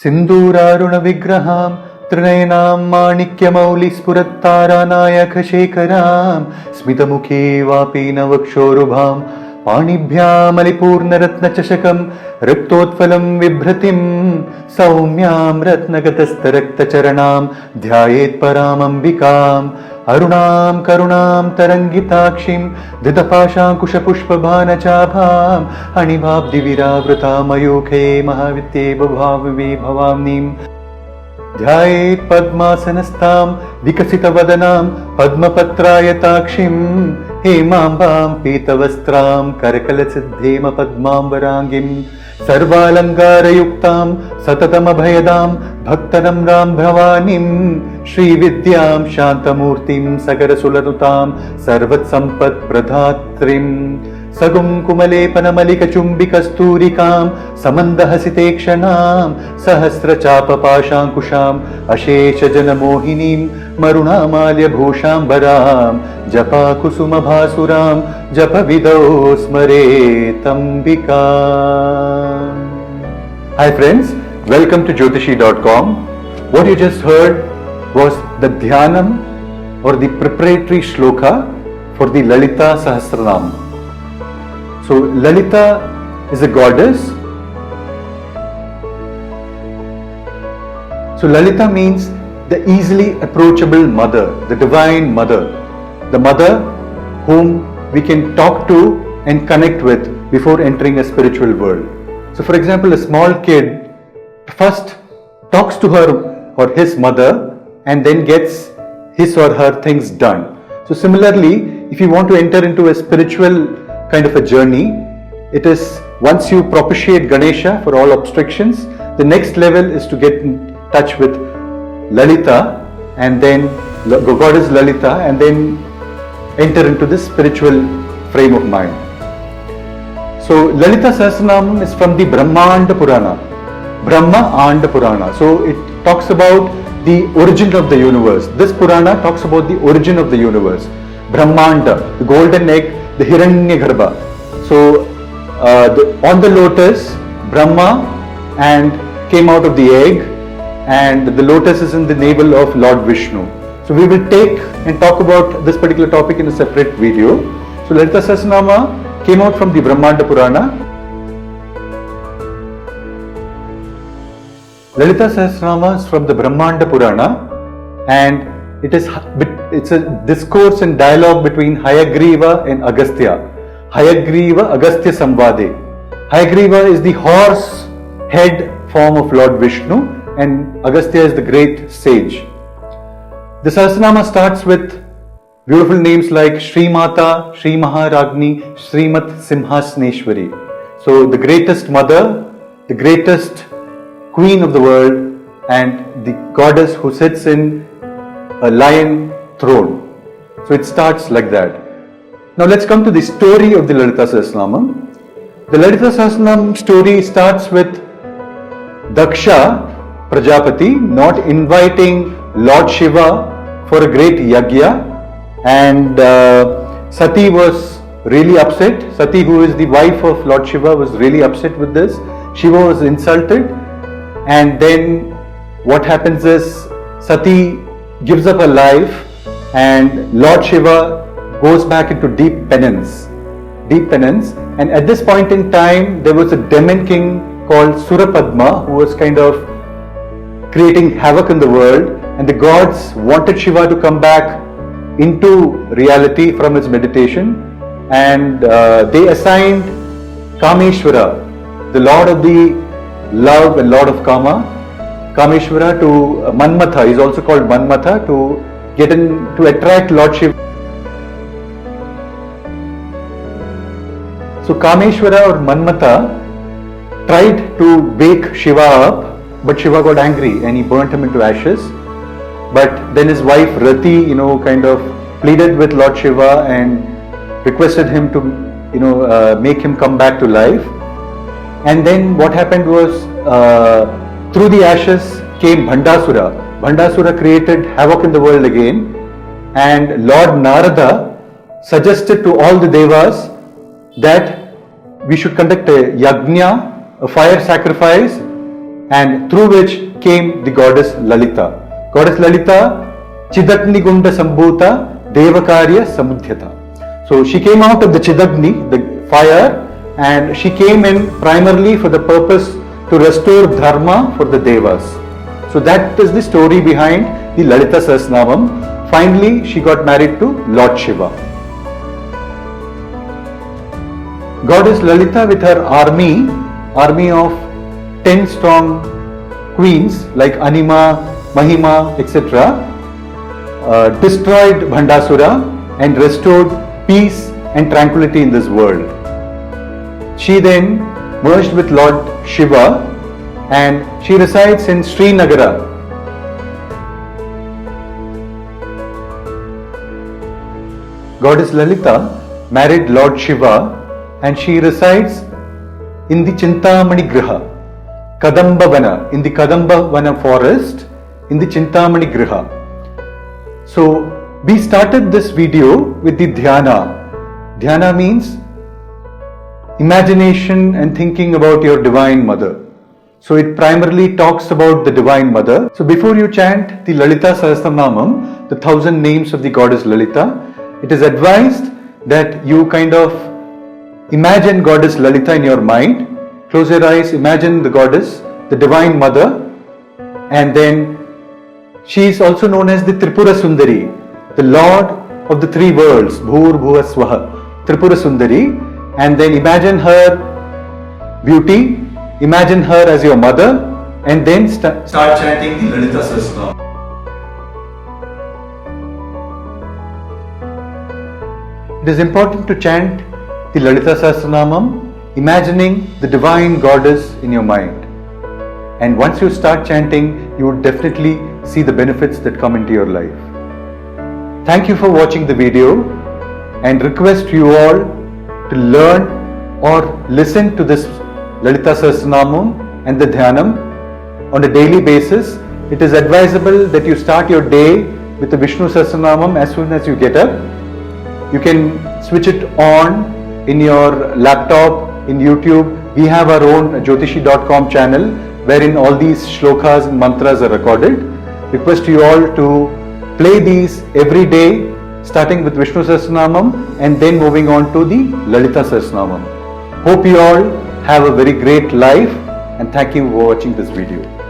सिन्दूरारुणविग्रहां त्रिनयनां माणिक्यमौलिस्फुरत्तारानायकशेखरां स्मितमुखे वापीनवक्षोरुभां पाणिभ्यामलिपूर्णरत्नचषकं रक्तोत्फलं बिभ्रतिं सौम्यां रत्नगतस्तरक्तचरणां ध्यायेत्परामम्बिकाम् अरुणां करुणां तरङ्गिताक्षीं धृतपाशाङ्कुशपुष्पभानचाभाम् अणिभाब्धिविरावृतां मयूखे महावित्ते बभावि भवाम्नीं ध्यायेत् पद्मासनस्थां विकसितवदनां पद्मपत्रायताक्षीं हेमाम्बां पीतवस्त्रां करकलसिद्धेम पद्माम्बराङ्गीं सर्वालङ्कारयुक्तां सततमभयदां भक्तनम्रां भवानीं श्रीविद्यां शान्तमूर्तिं सकरसुलनुतां सर्वत्सम्पत्प्रदात्रीं सगुङ्कुमलेपनमलिकचुम्बिकस्तूरिकां समन्दहसितेक्षणां सहस्रचापपाशाङ्कुशाम् अशेषजनमोहिनीं मरुणामाल्यभूषाम्बरां जपाकुसुमभासुरां जपविदौ स्मरेतम्बिका. Hi friends, welcome to Jyotishi.com. What you just heard was the Dhyanam or the preparatory shloka for the Lalita Sahasranam. So Lalita is a goddess. So Lalita means the easily approachable mother, the divine mother, the mother whom we can talk to and connect with before entering a spiritual world. So for example, a small kid first talks to her or his mother and then gets his or her things done. So similarly, if you want to enter into a spiritual kind of a journey, it is once you propitiate Ganesha for all obstructions, the next level is to get in touch with Lalita and then goddess Lalita and then enter into this spiritual frame of mind. So Lalita Sahasranam is from the Brahmanda Purana. Brahma Anda Purana. So it talks about the origin of the universe. This Purana talks about the origin of the universe. Brahmanda, the golden egg, the Hiranyagarbha. So on the lotus, Brahma and came out of the egg, and the lotus is in the navel of Lord Vishnu. So we will take and talk about this particular topic in a separate video. So Lalita Sahasranama came out from the Brahmanda Purana. Lalita Sahasranama is from the Brahmanda Purana, and it's a discourse and dialogue between Hayagriva and Agastya. Hayagriva Agastya Samvade. Hayagriva is the horse head form of Lord Vishnu and Agastya is the great sage. The Sahasranama starts with beautiful names like Shri Mata, Shri Maharagni, Srimat Simhasneshwari. So the greatest mother, the greatest queen of the world, and the goddess who sits in a lion throne. So it starts like that. Now let's come to the story of the Lalita Sahasranam. The Lalita Sahasranam story starts with Daksha Prajapati not inviting Lord Shiva for a great yagya, and Sati was really upset. Sati, who is the wife of Lord Shiva, was really upset with this. Shiva was insulted, and then what happens is Sati gives up her life and Lord Shiva goes back into deep penance. And at this point in time there was a demon king called Surapadma who was kind of creating havoc in the world, and the gods wanted Shiva to come back into reality from his meditation, and they assigned Kameshwara, the lord of the love and lord of Kama, Kameshwara, to Manmatha. He is also called Manmatha, to attract Lord Shiva. So Kameshwara or Manmatha tried to wake Shiva up, but Shiva got angry and he burnt him into ashes. But then his wife Rati, kind of pleaded with Lord Shiva and requested him to, make him come back to life. And then what happened was, through the ashes came Bhandasura. Bhandasura created havoc in the world again, and Lord Narada suggested to all the devas that we should conduct a yajna, a fire sacrifice, and through which came the goddess Lalita. Goddess Lalita, Chidagni Gunda Sambhuta Devakarya Samudhyata. So she came out of the Chidagni, the fire, and she came in primarily for the purpose to restore dharma for the devas. So that is the story behind the Lalita Sahasranamam. Finally, she got married to Lord Shiva. Goddess Lalita with her army of 10 strong queens like Anima, Mahima, etc. Destroyed Bhandasura and restored peace and tranquility in this world. She then merged with Lord Shiva and she resides in Srinagara. Goddess Lalita married Lord Shiva and she resides in the Chintamani Griha, Kadamba Vana, in the Kadamba Vana forest, in the Chintamani Griha. So we started this video with the Dhyana. Dhyana means imagination and thinking about your Divine Mother. So it primarily talks about the Divine Mother. So before you chant the Lalita Sahasranamam, the 1000 names of the goddess Lalita, it is advised that you kind of imagine goddess Lalita in your mind. Close your eyes, imagine the goddess, the Divine Mother, and then she is also known as the Tripura Sundari, the Lord of the three worlds, Bhur Bhuva Swaha, Tripura Sundari, and then imagine her beauty, imagine her as your mother, and then start chanting the Lalita Sahasranamam. It is important to chant the Lalita Sahasranamam, imagining the divine goddess in your mind. And once you start chanting, you would definitely see the benefits that come into your life. Thank you for watching the video and request you all to learn or listen to this Lalita Sahasranamam and the Dhyanam on a daily basis. It is advisable that you start your day with the Vishnu Sahasranamam as soon as you get up. You can switch it on in your laptop, in YouTube. We have our own Jyotishi.com channel wherein all these shlokas and mantras are recorded. Request you all to play these every day, starting with Vishnu Sahasranamam and then moving on to the Lalita Sahasranamam. Hope you all have a very great life and thank you for watching this video.